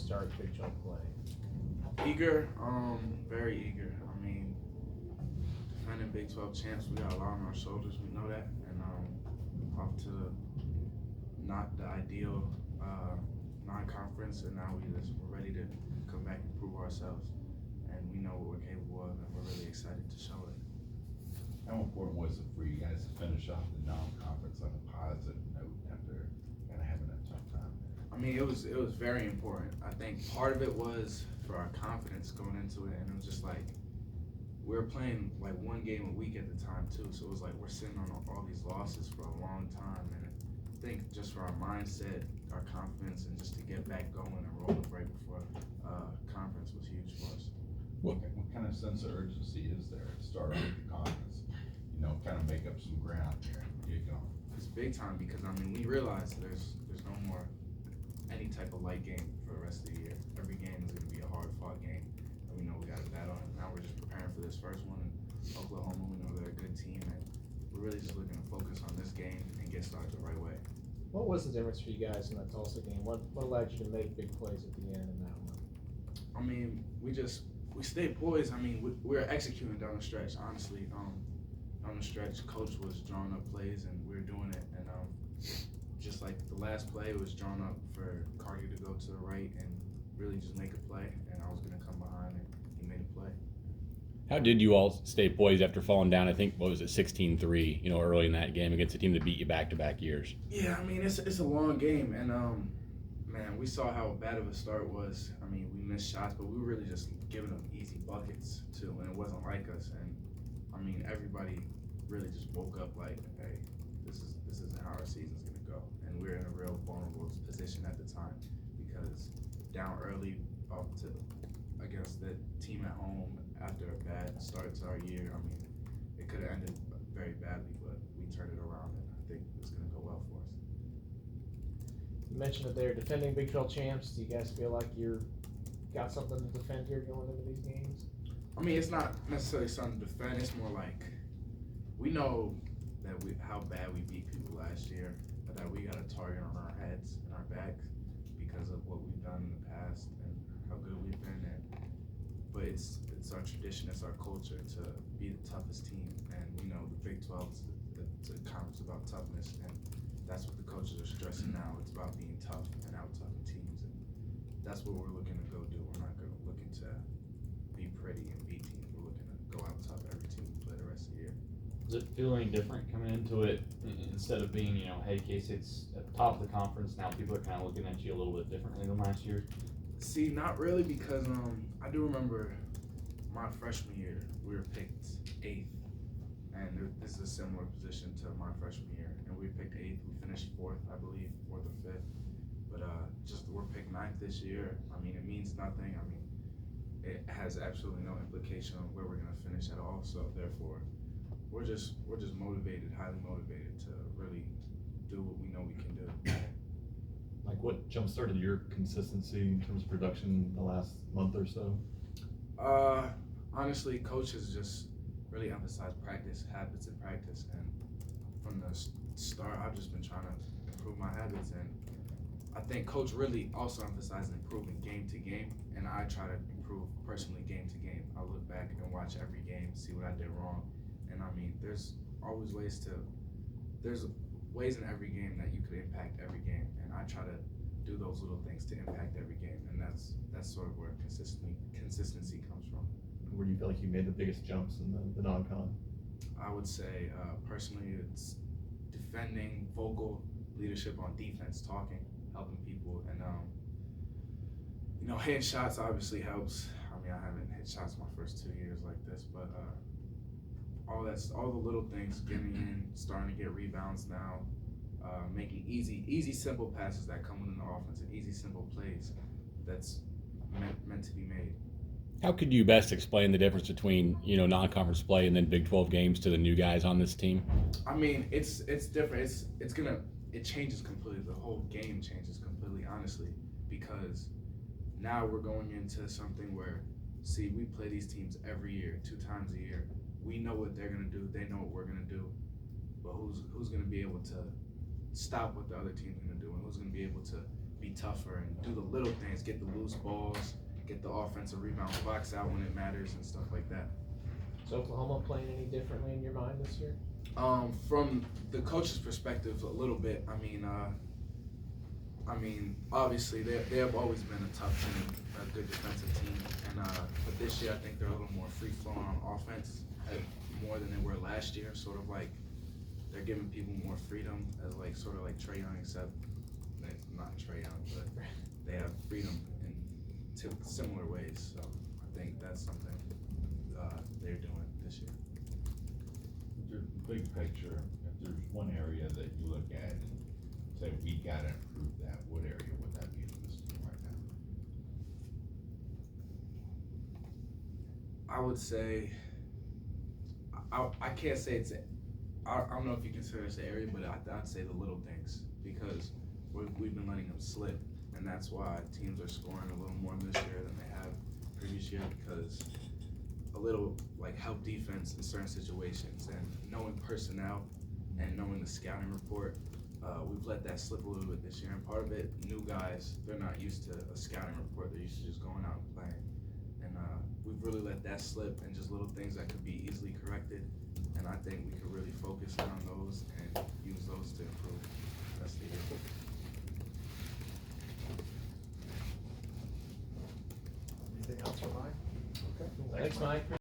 start Big 12 play? Eager, very eager. I mean, defending Big 12 champs, we got a lot on our shoulders. We know that, and off to not the ideal non-conference, and now we're ready to come back and prove ourselves, and we know what we're capable of, and we're really excited to show it. How important was it for you guys to finish off the non-conference on a positive note after kind of having a tough time? I mean, it was very important. I think part of it was for our confidence going into it, and it was just like we were playing like one game a week at the time too, so it was like we're sitting on all these losses for a long time, and I think just for our mindset, our confidence, and just to get back going and rolling right before conference was huge for us. What kind of sense of urgency is there to start off the conference? You know, kind of make up some ground here and get going. It's big time because I mean we realize there's no more any type of light game for the rest of the year. Every game is going to be a hard fought game, and we know we got to battle. And now we're just preparing for this first one in Oklahoma. We know they're a good team, and we're really just looking to focus on this game and get started the right way. What was the difference for you guys in that Tulsa game? What allowed you to make big plays at the end in that one? I mean, we stayed poised. I mean, we were executing down the stretch. Honestly, down the stretch, coach was drawing up plays, and we were doing it. And just like the last play was drawn up for Carter to go to the right and really just make a play, and I was gonna come behind, and he made a play. How did you all stay poised after falling down, I think, what was it, 16-3, early in that game against a team that beat you back-to-back years? Yeah, I mean, it's a long game, and, man, we saw how bad of a start was. I mean, we missed shots, but we were really just giving them easy buckets, too, and it wasn't like us. And, I mean, everybody really just woke up like, hey, this isn't how our season's going to go. And we were in a real vulnerable position at the time because down early against the team at home after a bad start to our year, I mean, it could have ended very badly, but we turned it around, and I think it's going to go well for us. You mentioned that they're defending Big 12 champs. Do you guys feel like you're got something to defend here going into these games? I mean, it's not necessarily something to defend. It's more like we know that how bad we beat people last year, but that we got a target on our heads and our backs because of what we've done in the past and how good we've been. But it's our tradition, it's our culture to be the toughest team, and we know the Big 12 is a conference about toughness, and that's what the coaches are stressing now. It's about being tough and out-toughing teams, and that's what we're looking to go do. We're not looking to be pretty and beat teams. We're looking to go out-tough every team we play the rest of the year. Does it feel any different coming into it instead of being, hey, K-State's at the top of the conference, now people are kind of looking at you a little bit differently than last year? See, not really, because I do remember my freshman year, we were picked 8th, and this is a similar position to my freshman year, and we picked 8th. We finished 4th, I believe, 4th or 5th, but just we're picked 9th this year. I mean, it means nothing. I mean, it has absolutely no implication on where we're gonna finish at all. So therefore, we're just motivated, highly motivated to really do what we know we can do. Like, what jump-started your consistency in terms of production the last month or so? Honestly, coach has just really emphasized practice, habits and practice, and from the start, I've just been trying to improve my habits, and I think coach really also emphasizes improving game to game, and I try to improve personally game to game. I look back and watch every game, see what I did wrong, and I mean, there's ways in every game that you could impact every game, and I try to do those little things to impact every game, and that's sort of where consistency comes from. Where do you feel like you made the biggest jumps in the non-con? I would say personally it's defending, vocal leadership on defense, talking, helping people, and hitting shots obviously helps. I mean, I haven't hit shots my first 2 years like this, but all the little things, getting in, starting to get rebounds now, making easy simple passes that come within the offense, and easy simple plays that's meant to be made. How could you best explain the difference between, non-conference play and then Big 12 games to the new guys on this team? I mean, it's different. It changes completely. The whole game changes completely, honestly, because now we're going into something where, we play these teams every year, 2 times a year. We know what they're gonna do. They know what we're gonna do. But who's gonna be able to stop what the other team's gonna do, and who's gonna be able to be tougher and do the little things, get the loose balls, get the offensive rebound, box out when it matters and stuff like that. Is Oklahoma playing any differently in your mind this year? From the coach's perspective, a little bit. I mean, obviously they have always been a tough team, a good defensive team, and but this year I think they're a little more free flowing on offense, more than they were last year. Sort of like they're giving people more freedom, as like sort of like Trae Young, except it's not Trae Young, but they have freedom in similar ways. So I think that's something they're doing this year. Your big picture, if there's one area that you look at and say, we gotta improve that, what area would that be for this team right now? I would say, I can't say it's, I don't know if you consider this an area, but I'd say the little things, because we've been letting them slip, and that's why teams are scoring a little more this year than they have previous year, because a little like help defense in certain situations and knowing personnel and knowing the scouting report, we've let that slip a little bit this year. And part of it, new guys, they're not used to a scouting report. They're used to just going out and playing. And we've really let that slip, and just little things that could be easily corrected. And I think we could really focus on those and use those to improve the rest of the year. Anything else for Mike? Thanks, Mike.